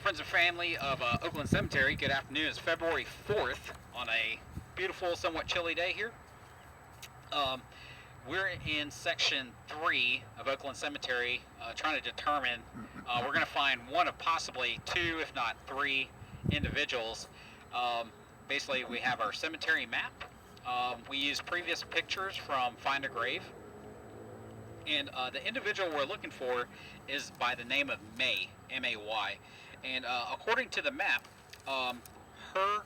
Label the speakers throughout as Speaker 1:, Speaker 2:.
Speaker 1: friends and family of Oakland Cemetery, good afternoon. It's February 4th on a beautiful, somewhat chilly day here. We're in section 3 of Oakland Cemetery trying to determine, we're going to find one of possibly 2, if not 3 individuals. Basically, we have our cemetery map. We use previous pictures from Find a Grave. And the individual we're looking for is by the name of May, M-A-Y. And according to the map, her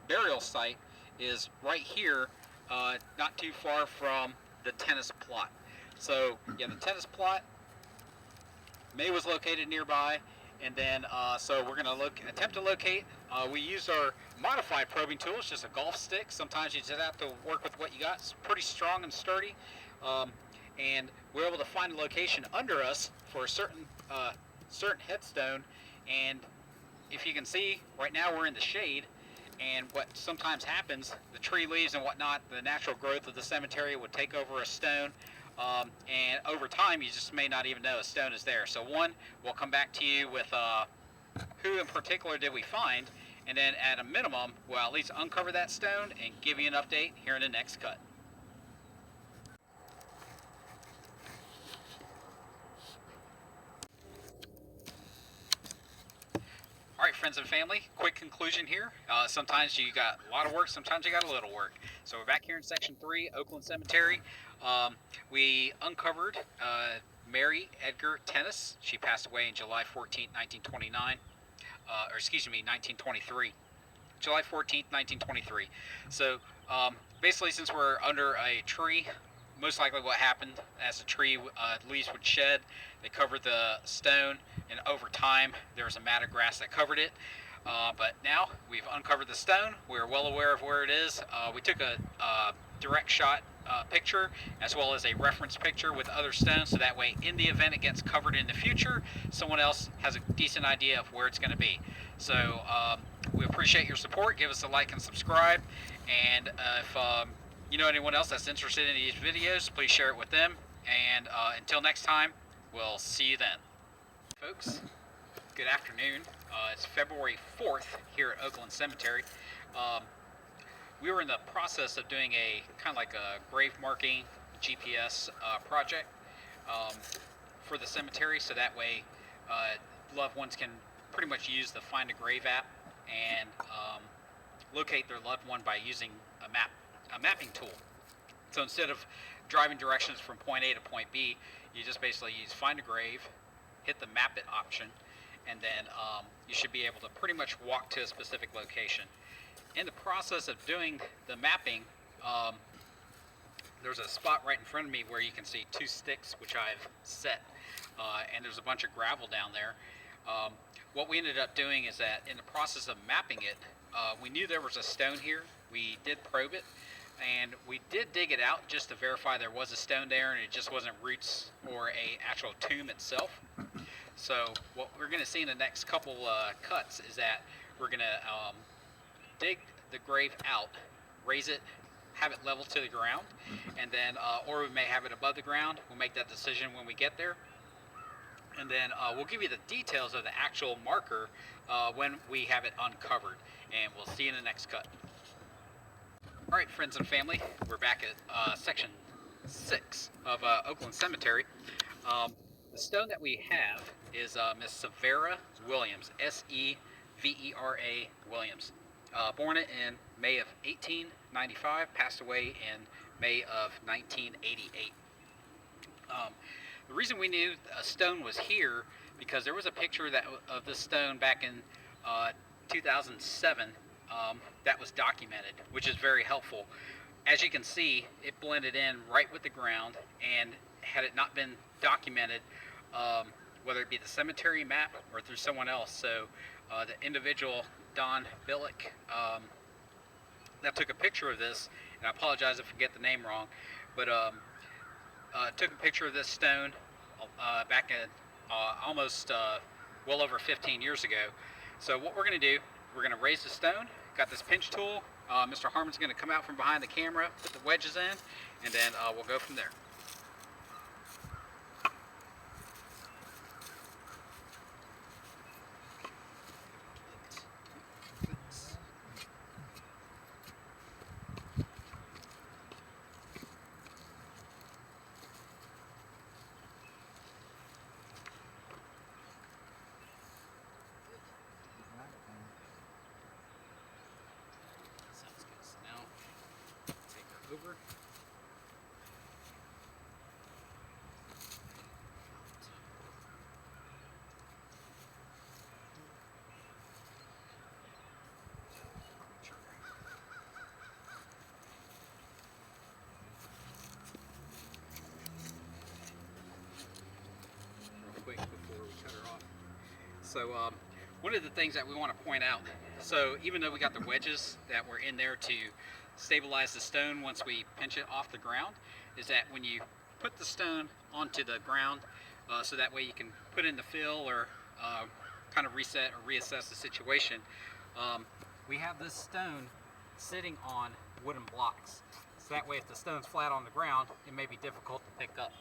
Speaker 1: burial site is right here, not too far from the tennis plot. So, yeah, the tennis plot, May was located nearby, and then, so we're gonna attempt to locate. We use our modified probing tool. It's just a golf stick. Sometimes you just have to work with what you got. It's pretty strong and sturdy. And we're able to find a location under us for a certain headstone. And if you can see, right now we're in the shade, and what sometimes happens, the tree leaves and whatnot, the natural growth of the cemetery would take over a stone, and over time you just may not even know a stone is there. So one, we'll come back to you with who in particular did we find, and then at a minimum we'll at least uncover that stone and give you an update here in the next cut. All right, friends and family, quick conclusion here. Sometimes you got a lot of work, sometimes you got a little work. So we're back here in section 3, Oakland Cemetery. We uncovered Mary Edgar Tennis. She passed away in July 14th, 1929, or excuse me, 1923. July 14th, 1923. So basically, since we're under a tree, most likely what happened as the tree leaves would shed, they covered the stone, and over time there was a mat of grass that covered it. But now we've uncovered the stone. We're well aware of where it is. We took a direct shot picture as well as a reference picture with other stones, so that way in the event it gets covered in the future, someone else has a decent idea of where it's going to be. So we appreciate your support. Give us a like and subscribe, and if you know anyone else that's interested in these videos, please share it with them. And until next time, we'll see you then. Folks, good afternoon. It's February 4th here at Oakland Cemetery. We were in the process of doing a kind of like a grave marking GPS project for the cemetery, so that way loved ones can pretty much use the Find a Grave app and locate their loved one by using a mapping tool. So instead of driving directions from point A to point B, you just basically use Find a Grave, hit the Map It option, and then you should be able to pretty much walk to a specific location. In the process of doing the mapping, there's a spot right in front of me where you can see 2 sticks which I've set, and there's a bunch of gravel down there. What we ended up doing is that in the process of mapping it, we knew there was a stone here. We did probe it, and we did dig it out just to verify there was a stone there and it just wasn't roots or a actual tomb itself. So what we're going to see in the next couple cuts is that we're going to dig the grave out, raise it, have it level to the ground, and then or we may have it above the ground. We'll make that decision when we get there, and then we'll give you the details of the actual marker when we have it uncovered, and we'll see you in the next cut. All right, friends and family, we're back at section 6 of Oakland Cemetery. The stone that we have is Miss Severa Williams, S-E-V-E-R-A Williams. Born in May of 1895, passed away in May of 1988. The reason we knew a stone was here, because there was a picture of this stone back in 2007 that was documented, which is very helpful. As you can see, it blended in right with the ground, and had it not been documented, whether it be the cemetery map or through someone else, so the individual Don Billick that took a picture of this, and I apologize if I get the name wrong, but took a picture of this stone back in almost well over 15 years ago. So what we're going to do, we're going to raise the stone. Got this pinch tool. Mr. Harmon's going to come out from behind the camera, put the wedges in, and then we'll go from there. over. Real quick before we cut her off. So one of the things that we want to point out, so even though we got the wedges that were in there to stabilize the stone once we pinch it off the ground, is that when you put the stone onto the ground, so that way you can put in the fill or kind of reset or reassess the situation, we have this stone sitting on wooden blocks. So that way if the stone's flat on the ground, it may be difficult to pick up.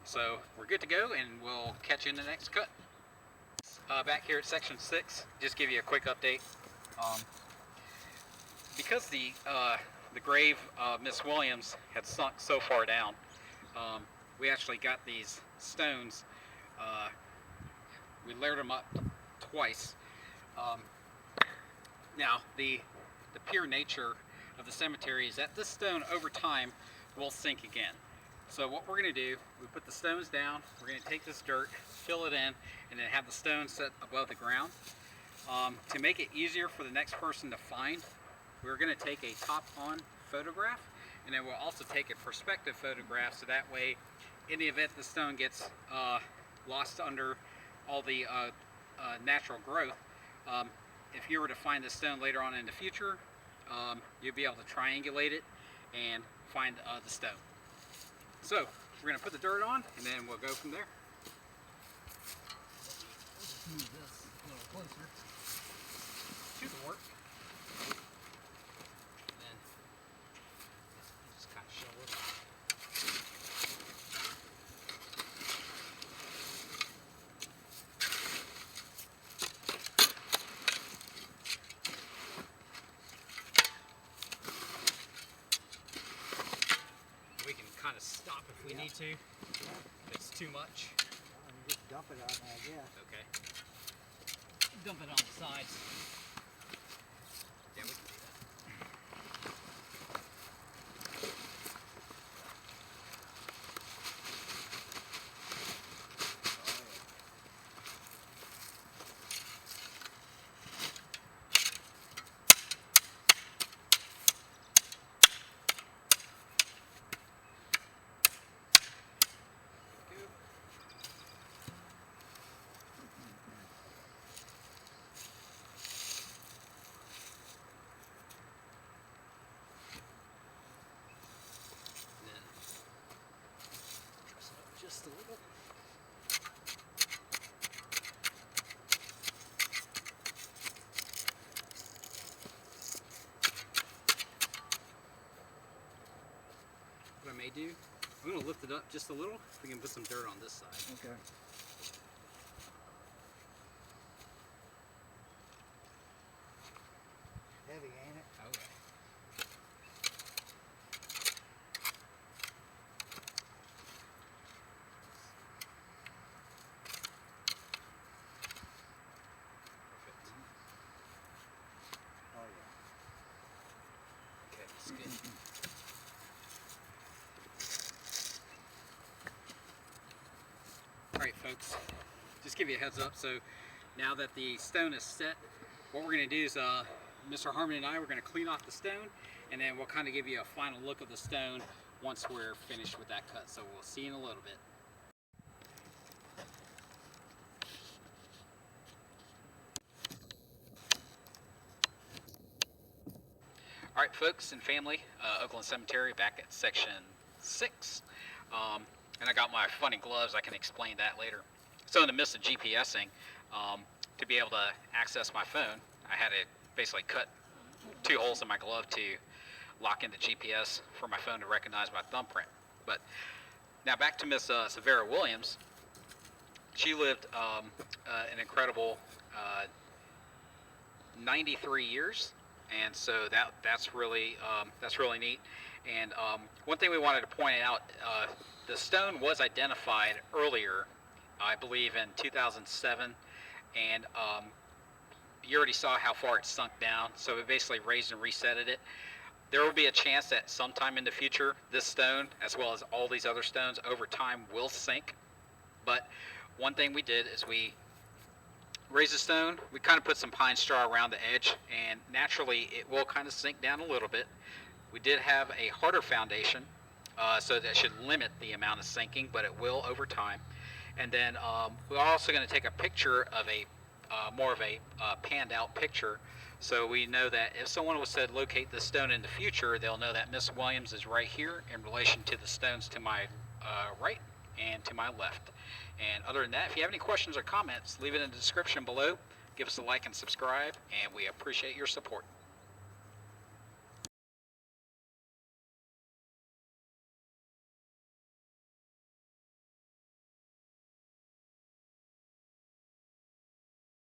Speaker 1: So we're good to go, and we'll catch you in the next cut. Back here at section 6, just give you a quick update. Because the grave of Miss Williams had sunk so far down, we actually got these stones. We layered them up twice. Now the pure nature of the cemetery is that this stone over time will sink again. So what we're going to do, we put the stones down, we're going to take this dirt, fill it in, and then have the stones set above the ground. To make it easier for the next person to find, we're going to take a top-on photograph, and then we'll also take a perspective photograph, so that way, in the event the stone gets lost under all the natural growth, if you were to find this stone later on in the future, you'll be able to triangulate it and find the stone. So we're going to put the dirt on, and then we'll go from there. Move this a little closer to the work. And then just kind of shovel it. We can kind of stop if we need to, if it's too much.
Speaker 2: Just dump it on there, I guess.
Speaker 1: Okay. Dump it on the sides. Yeah, we can do that. Just a little. What I may do, I'm going to lift it up just a little. We can put some dirt on this side.
Speaker 2: Okay. Heavy, ain't it?
Speaker 1: Okay.
Speaker 2: Oh yeah.
Speaker 1: Okay, that's good. Alright folks, just give you a heads up. So now that the stone is set, what we're going to do is Mr. Harmon and I, we're going to clean off the stone, and then we'll kind of give you a final look of the stone once we're finished with that cut. So we'll see you in a little bit. Alright folks and family, Oakland Cemetery back at section 6. And I got my funny gloves, I can explain that later. So in the midst of GPSing, to be able to access my phone, I had to basically cut 2 holes in my glove to lock in the GPS for my phone to recognize my thumbprint. But now back to Miss Severa Williams. She lived an incredible 93 years, and so that's really neat. And one thing we wanted to point out, the stone was identified earlier, I believe in 2007, and you already saw how far it sunk down, so we basically raised and resetted it. There will be a chance that sometime in the future, this stone, as well as all these other stones, over time will sink. But one thing we did is we raised the stone, we kind of put some pine straw around the edge, and naturally it will kind of sink down a little bit. We did have a harder foundation, so that should limit the amount of sinking, but it will over time. And then we're also going to take a picture of a more of a panned out picture, so we know that if someone was to locate this stone in the future, they'll know that Miss Williams is right here in relation to the stones to my right and to my left. And other than that, if you have any questions or comments, leave it in the description below. Give us a like and subscribe, and we appreciate your support.